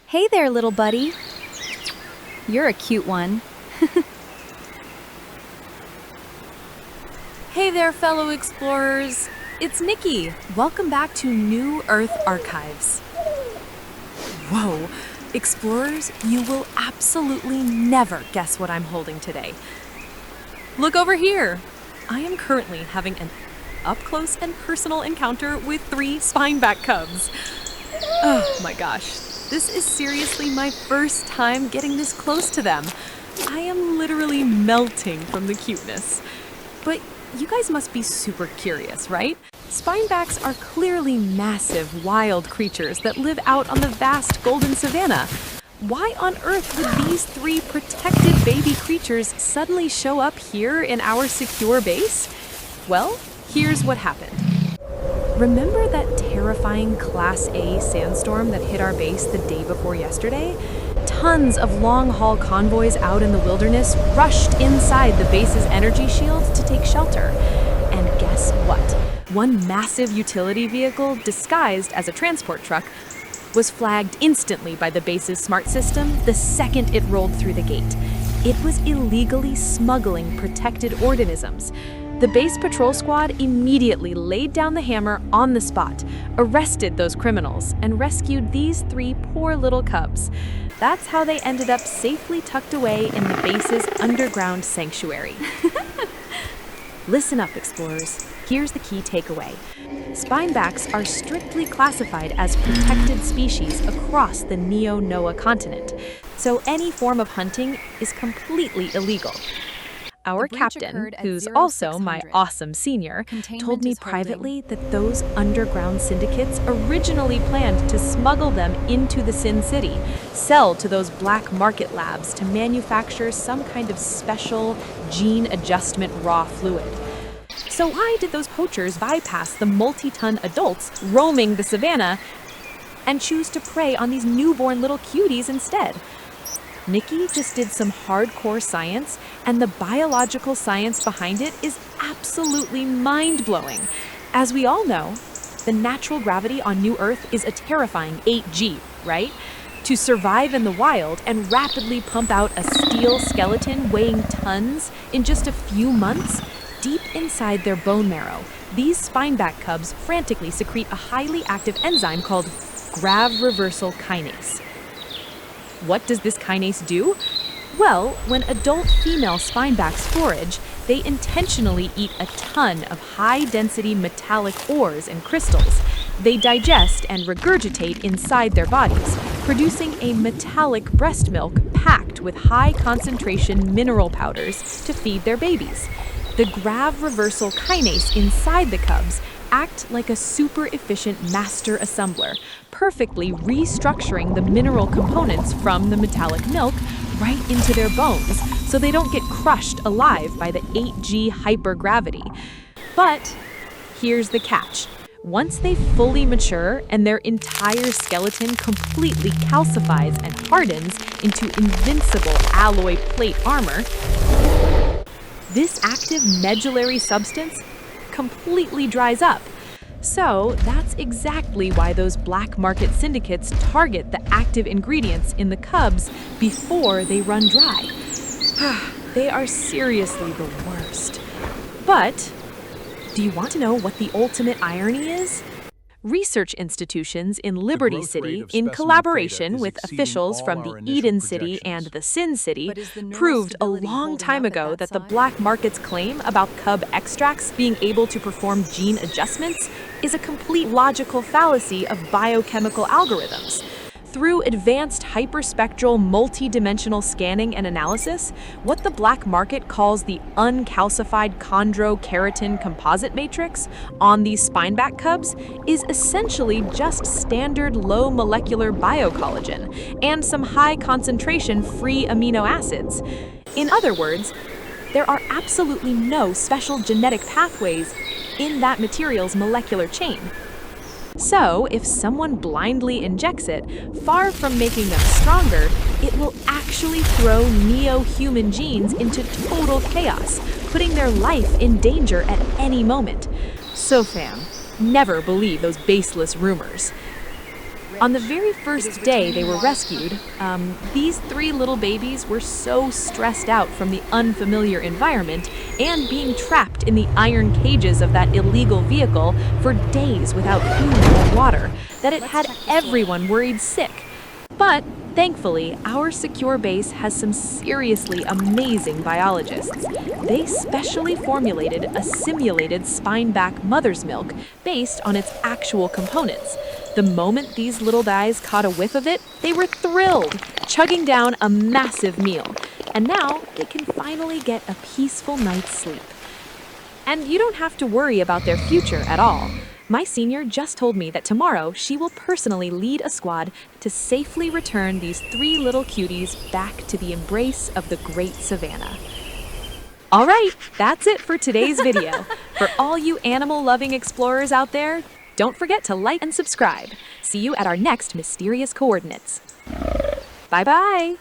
Hey there, little buddy. You're a cute one. Hey there, fellow explorers. It's Nikki. Welcome back to New Earth Archives. Whoa, explorers, you will absolutely never guess what I'm holding today. Look over here. I am currently having an up-close and personal encounter with 3 spineback cubs. Oh my gosh. This is seriously my first time getting this close to them. I am literally melting from the cuteness. But you guys must be super curious, right? Spinebacks are clearly massive, wild creatures that live out on the vast golden savanna. Why on earth would these 3 protected baby creatures suddenly show up here in our secure base? Well, here's what happened. Remember that terrifying Class A sandstorm that hit our base the day before yesterday? Tons of long-haul convoys out in the wilderness rushed inside the base's energy shield to take shelter. And guess what? One massive utility vehicle disguised as a transport truck was flagged instantly by the base's smart system the second it rolled through the gate. It was illegally smuggling protected organisms. The base patrol squad immediately laid down the hammer on the spot, arrested those criminals, and rescued these 3 poor little cubs. That's how they ended up safely tucked away in the base's underground sanctuary. Listen up, explorers. Here's the key takeaway. Spinebacks are strictly classified as protected species across the Neo-Noah continent, so any form of hunting is completely illegal. Our captain, who's also my awesome senior, told me privately that those underground syndicates originally planned to smuggle them into the Sin City, sell to those black market labs to manufacture some kind of special gene adjustment raw fluid. So why did those poachers bypass the multi-ton adults roaming the savannah and choose to prey on these newborn little cuties instead? Nikki just did some hardcore science, and the biological science behind it is absolutely mind-blowing. As we all know, the natural gravity on New Earth is a terrifying 8G, right? To survive in the wild and rapidly pump out a steel skeleton weighing tons in just a few months, deep inside their bone marrow, these spineback cubs frantically secrete a highly active enzyme called grav reversal kinase. What does this kinase do? Well, when adult female spinebacks forage, they intentionally eat a ton of high-density metallic ores and crystals. They digest and regurgitate inside their bodies, producing a metallic breast milk packed with high-concentration mineral powders to feed their babies. The grav reversal kinase inside the cubs act like a super efficient master assembler, perfectly restructuring the mineral components from the metallic milk right into their bones so they don't get crushed alive by the 8G hypergravity. But here's the catch. Once they fully mature and their entire skeleton completely calcifies and hardens into invincible alloy plate armor, this active medullary substance completely dries up. So that's exactly why those black market syndicates target the active ingredients in the cubs before they run dry. They are seriously the worst. But do you want to know what the ultimate irony is? Research institutions in Liberty City, in collaboration with officials from the Eden City and the Sin City, proved a long time ago that the black market's claim about cub extracts being able to perform gene adjustments is a complete logical fallacy of biochemical algorithms. Through advanced hyperspectral multi-dimensional scanning and analysis, what the black market calls the uncalcified chondrokeratin composite matrix on these spineback cubs is essentially just standard low molecular biocollagen and some high concentration free amino acids. In other words, there are absolutely no special genetic pathways in that material's molecular chain. So, if someone blindly injects it, far from making them stronger, it will actually throw neo-human genes into total chaos, putting their life in danger at any moment. So fam, never believe those baseless rumors. On the very first day they were rescued, these three little babies were so stressed out from the unfamiliar environment and being trapped in the iron cages of that illegal vehicle for days without food or water that it had everyone worried sick. But thankfully, our secure base has some seriously amazing biologists. They specially formulated a simulated spine-back mother's milk based on its actual components. The moment these little guys caught a whiff of it, they were thrilled, chugging down a massive meal. And now they can finally get a peaceful night's sleep. And you don't have to worry about their future at all. My senior just told me that tomorrow she will personally lead a squad to safely return these three little cuties back to the embrace of the great savannah. All right, that's it for today's video. For all you animal-loving explorers out there, don't forget to like and subscribe. See you at our next mysterious coordinates. Bye-bye.